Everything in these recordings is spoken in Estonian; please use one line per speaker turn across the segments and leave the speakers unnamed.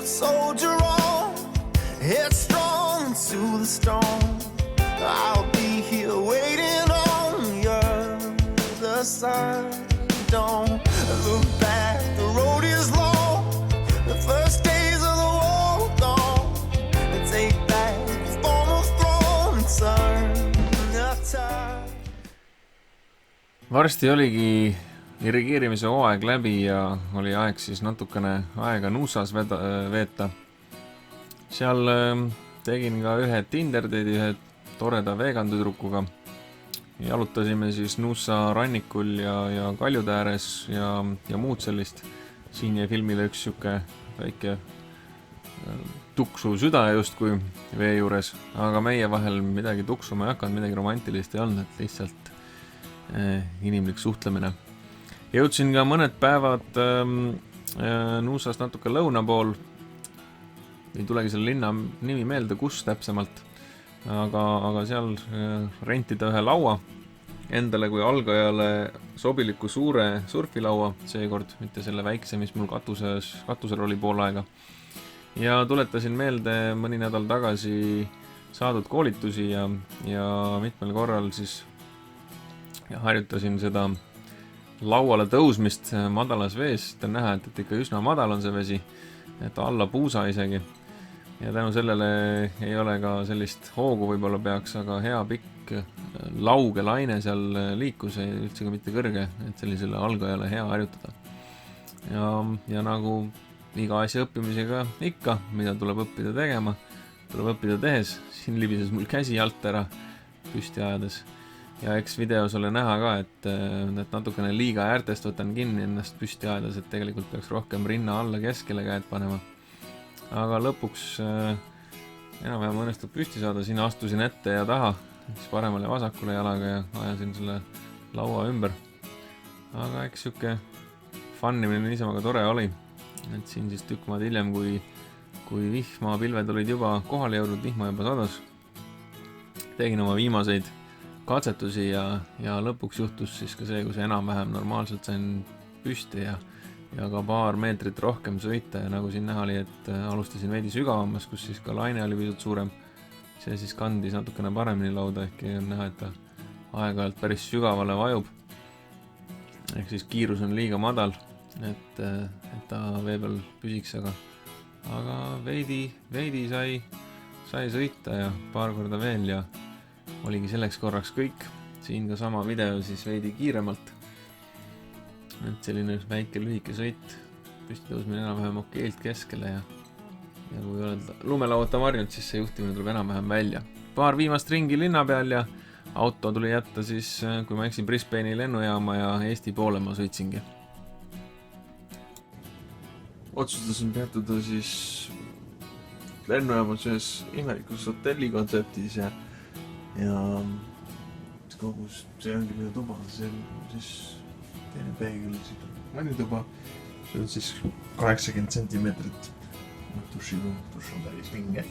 soldier on, headstrong to the storm. I'll be here waiting on your other side. Don't look back, the road is long, the first days of the war gone. Take back the former throne and turn the tide.
Varsti oligi dirigeerimise hooaeg läbi ja oli aeg siis natukene aega Nuusas veeta. Seal tegin ka ühe Tinder-date'i ühe toreda vegan tüdrukuga. Jalutasime siis Nuusa rannikul ja kaljude ääres ja muud sellist. Siin jäi filmile üks siuke väike tuksu süda justkui vee juures, aga meie vahel midagi tuksuma ei hakanud, midagi romantilist ei olnud, et lihtsalt inimlik suhtlemine. Jõudsin ka mõned päevad Nuusast natuke lõuna pool. Ei tulegi selle linna nimi meelde, kus täpsemalt. Aga seal rentida ühe laua endale kui algajale sobiliku suure surfilaua, seekord mitte selle väikse, mis mul katusel oli pool aega. Ja tuletasin meelde mõni nädal tagasi saadud koolitusi ja mitmel korral siis harjutasin seda lauale tõusmist madalas vees. On näha, et ikka üsna madal on see vesi, et alla puusa isegi. Ja tänu sellele ei ole ka sellist hoogu võib-olla peaks, aga hea pikk lauge laine seal liikus, üldse ka mitte kõrge, et sellisele algajale hea harjutada. Ja nagu iga asja õppimisega ikka, mida tuleb õppida tegema, tuleb õppida tehes. Siin libises mul käsi alt ära püsti ajades. Ja eks videos ole näha ka, et natukene liiga äärtest võtan kinni ennast püsti ajades, et tegelikult peaks rohkem rinna alla keskele käed panema. Aga lõpuks enam-vähem õnnestub püsti saada, siin astusin ette ja taha, siis paremale ja vasakule jalaga ja ajasin selle laua ümber. Aga eks siuke fannimine niisama ka tore oli, et siin siis tükk maad hiljem, kui vihmapilved olid juba kohale jõudnud, vihma juba sadas, tegin oma viimaseid katsetusi ja lõpuks juhtus siis ka see, kus enam-vähem normaalselt sain püsti ja ka paar meetrit rohkem sõita ja nagu siin näha oli, et alustasin veidi sügavamas, kus siis ka laine oli pisut suurem. See siis kandis natukene paremini lauda, ehkki on näha, et ta aeg-ajalt päris sügavale vajub. Ehk siis kiirus on liiga madal, et ta vee peal püsiks, aga veidi sai sõita ja paar korda veel ja oligi selleks korraks kõik. Siin ka sama video siis veidi kiiremalt. Et selline väike lühike sõit, püsti tõusmine enam-vähem okeilt keskele ja kui öelda lumelauata varjund, siis see juhtimine tuleb enam-vähem välja. Paar viimast ringi linna peal ja auto tuli jätta siis, kui ma eksin, Brisbane'i lennujaama ja Eesti poole ma sõitsingi. Otsustasin peatuda siis lennujaamas ühes imelikus hotellikontseptis ja kogu see ongi minu tuba, see on siis teine peegel, siit on vannituba, see on siis 80 centimeetrit, duš on päris pinge,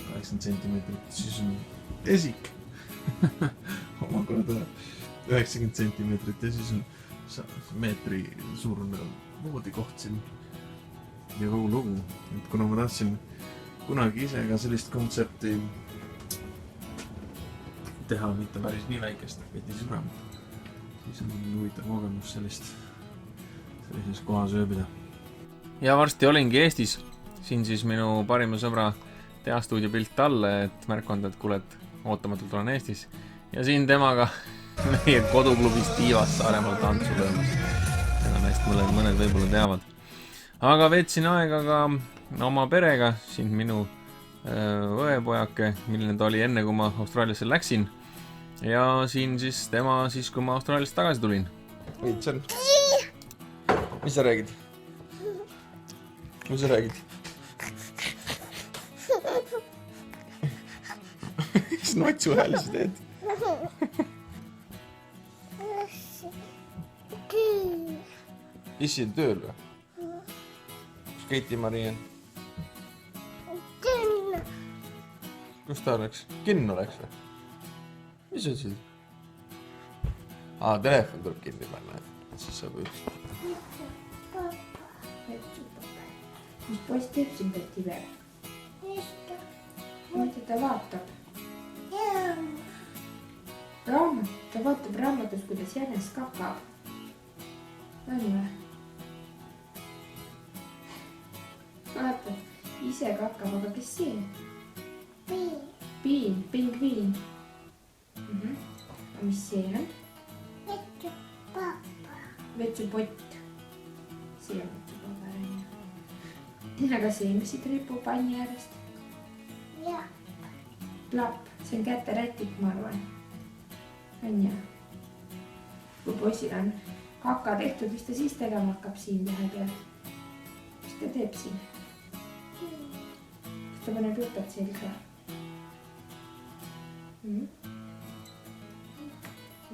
80 centimeetrit, siis on esik, omakorda 90 centimeetrit ja siis on meetri suurune voodikoht siin ja kogu lugu. Et kuna ma tahtsin kunagi ise ka sellist kontsepti teha, mitte päris nii väikest, veidi suuremat, siis on huvitav kogemus sellises kohas ööbida. Ja varsti olingi Eestis. Siin siis minu parima sõbra teastuudio pilt talle, et märkond, et kuule, et ootamatult olen Eestis. Ja siin temaga meie koduklubis Tiivas Saaremaal tantsu löömas. Seda meist mõned võib-olla teavad. Aga veetsin aega ka oma perega, siin minu õepojake, milline ta oli enne, kui ma Austraaliasse läksin. Ja siin siis tema siis, kui ma Austraaliast tagasi tulin. Viitsen. Mis sa räägid? Mis sa räägid? Mis notsu hääli sa teed? Issi on tööl või? Kus Keiti-Mari on? Kus ta oleks? Kinn oleks või? Mis on siin? Telefon tuleb kinni panna, et siis saab üks.
Mis poiss teeb siin peti peal? Mida ta vaatab? Raamat, ta vaatab raamatus, kuidas jänes kakab. On või? Vaata, ise kakab, aga kes see? Piin, pingviin. A mis see on? Vetsupott. See on vetsupaber, on ju. Aga see, mis siit ripub panni äärest? Klapp, see on käterätik, ma arvan. On ju? Kui poisil on kaka tehtud, mis ta siis tegema hakkab siin lehe peal? Mis ta teeb siin? Kas ta paneb jutad selga?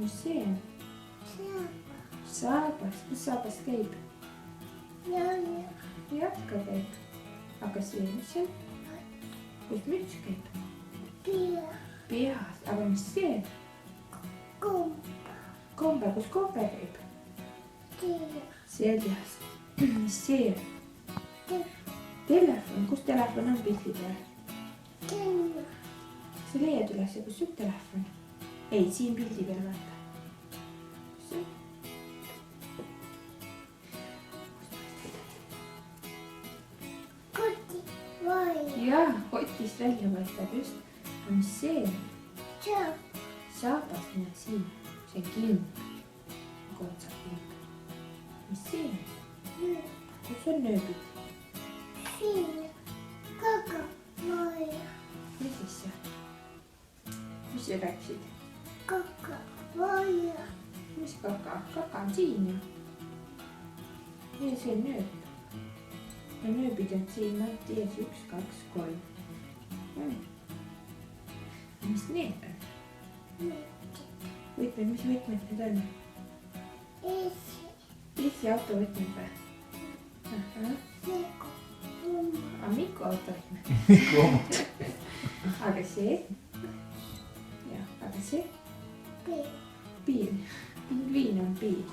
Mis see on? Saabas, kus saabas käib? Jatka käib. Aga see, mis on? Kus müts käib? Peas, aga mis see? Kombe, kus kombe käib? Seljas. Mis see on? Telefon, kus telefon on pildi peal? Kas sa leiad üles, kus sul telefon? Ei, siin pildi peal vaata. See. Jaa, kotist välja paistab just. Aga mis see on? Saabas, näe siin. See on kimp. Kotsab kimp. Mis see on? Kus on nööbid? Mis siis see? Mis sa rääksid? Mis kaka? Kaka on siin ju. Ja see on nööb. Ja nööbid on siin Mati ees 1, 2, 3. Mis need on? Võtmed, mis võtmed need on? Eesti auto võtmed või? Miku auto võtmed. Aga see? Jah, aga see? Piin. Pingviin on piin.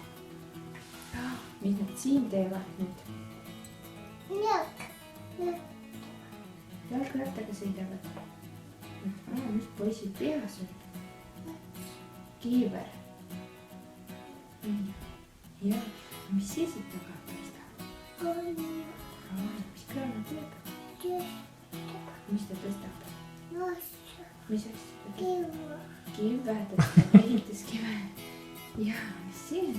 Mis nad siin teevad nüüd? Jalgrattaga sõidavad. Mis poisil peas on? Kiiver. Jah, mis see siit taga paistab? Mis kraana teeb? Mis ta tõstab? Mis asja ta teeb? Kive tõstab, ehituskive. Jaa, mis see on?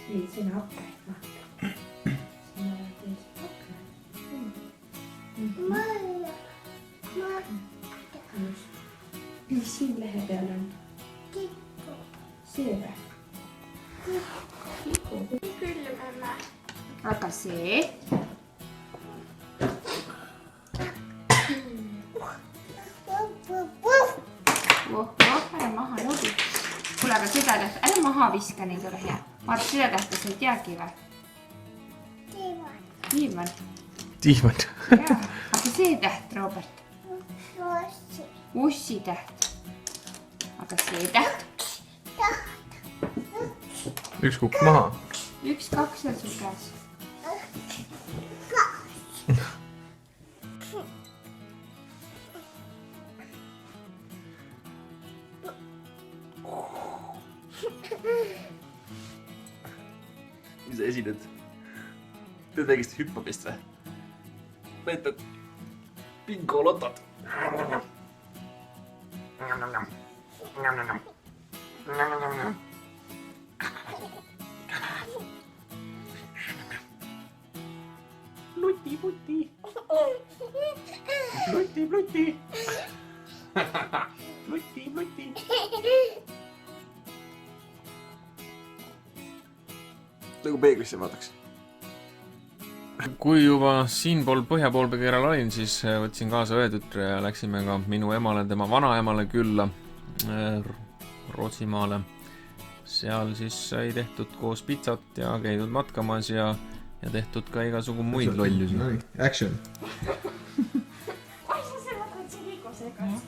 Ei, see on aknaid vaata. Mis siin lehe peal on? See või? Aga see? Ära maha joogi. Kuule, aga seda tähta, ära maha viska neid, ole hea. Vaata, seda tähta sa ei teagi või? Tiimann.
Tiimann.
Aga see täht, Robert? Ussi täht. Aga see täht?
Üks kukk maha.
1, 2 on sul käes.
Mis sa esined? Teed väikest hüppamist või? Näitad bingolotad. Luti-puti. Luti-pluti. Luti-pluti. Nagu peeglisse vaataks. Kui juba siinpool põhja poolpekeral olin, siis võtsin kaasa õetütre ja läksime ka minu emale, tema vanaemale külla Rootsimaale. Seal siis sai tehtud koos pitsat ja käidud matkamas ja tehtud ka igasugu muid lollusi.
Action!
Oi, sa matratsi liigu segas.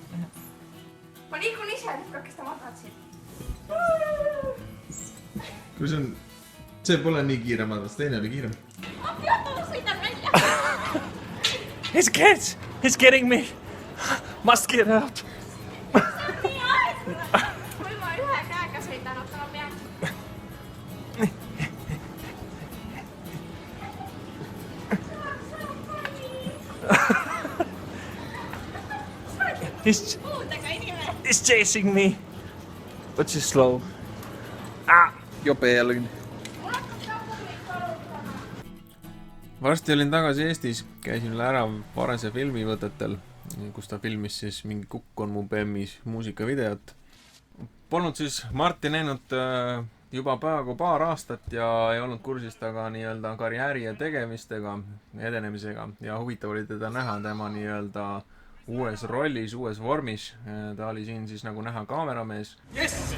Ma liigun ise, lükkaks ta matratsi.
Kui see on... See pole nii kiire madras, teine oli kiirem.
It's getting me. Must get out.
Nii aeglane. Kui ma ühe käega sõidan, oota ma pean.
He's chasing me. But she's slow. Jope jällegi. Varsti olin tagasi Eestis, käisin üle ära Varese filmivõtetel, kus ta filmis siis mingi Kukk on mu bemmis muusikavideot. Polnud siis Marti näinud juba peaaegu paar aastat ja ei olnud kursis taga nii-öelda karjääri ja tegemistega, edenemisega ja huvitav oli teda näha tema nii-öelda uues rollis, uues vormis. Ta oli siin siis nagu näha kaameramees.
Yes!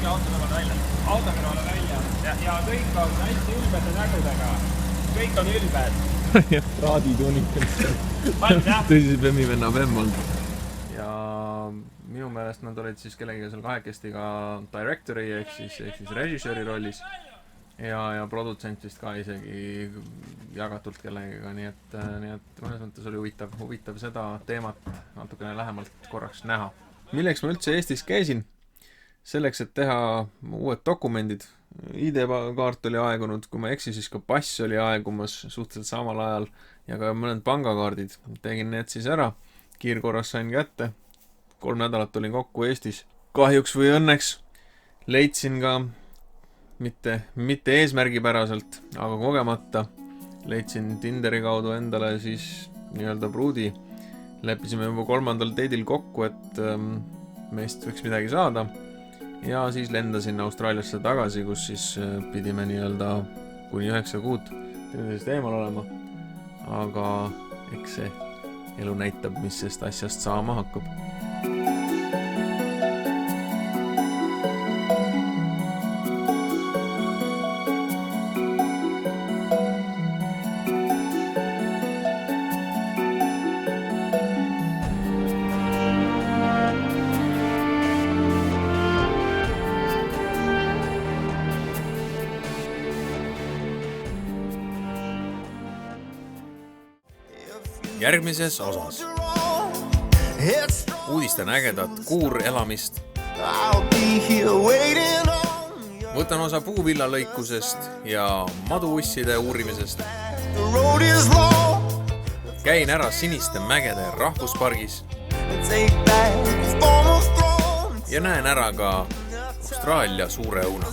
Autokõrvale välja. Ja kõik on hästi ülbete nägudega. Kõik on ülbed.
Raadituunikad. Tõsi bemmivenna bemm olnud. Ja minu meelest nad olid siis kellega seal kahekesti ka directori ehk siis režissööri rollis. Ja produtsent vist ka isegi jagatult kellegagi, nii et mõnes mõttes oli huvitav seda teemat natukene lähemalt korraks näha. Milleks ma üldse Eestis käisin? Selleks, et teha uued dokumendid. ID-kaart oli aegunud, kui ma eksi, siis ka pass oli aegumas suhteliselt samal ajal ja ka mõned pangakaardid. Tegin need siis ära, kiirkorras sain kätte. 3 nädalat olin kokku Eestis. Kahjuks või õnneks leidsin ka mitte eesmärgipäraselt, aga kogemata leidsin Tinderi kaudu endale siis nii-öelda pruudi. Leppisime juba 3. date'il kokku, et meist võiks midagi saada. Ja siis lendasin Austraaliasse tagasi, kus siis pidime nii-öelda kuni 9 kuud teineteisest eemal olema. Aga eks see elu näitab, mis sest asjast saama hakkab. Järgmises osas uudistan ägedat kuurelamist. Võtan osa puuvillalõikusest ja maduusside uurimisest. Käin ära Siniste mägede rahvuspargis ja näen ära ka Austraalia suure õuna.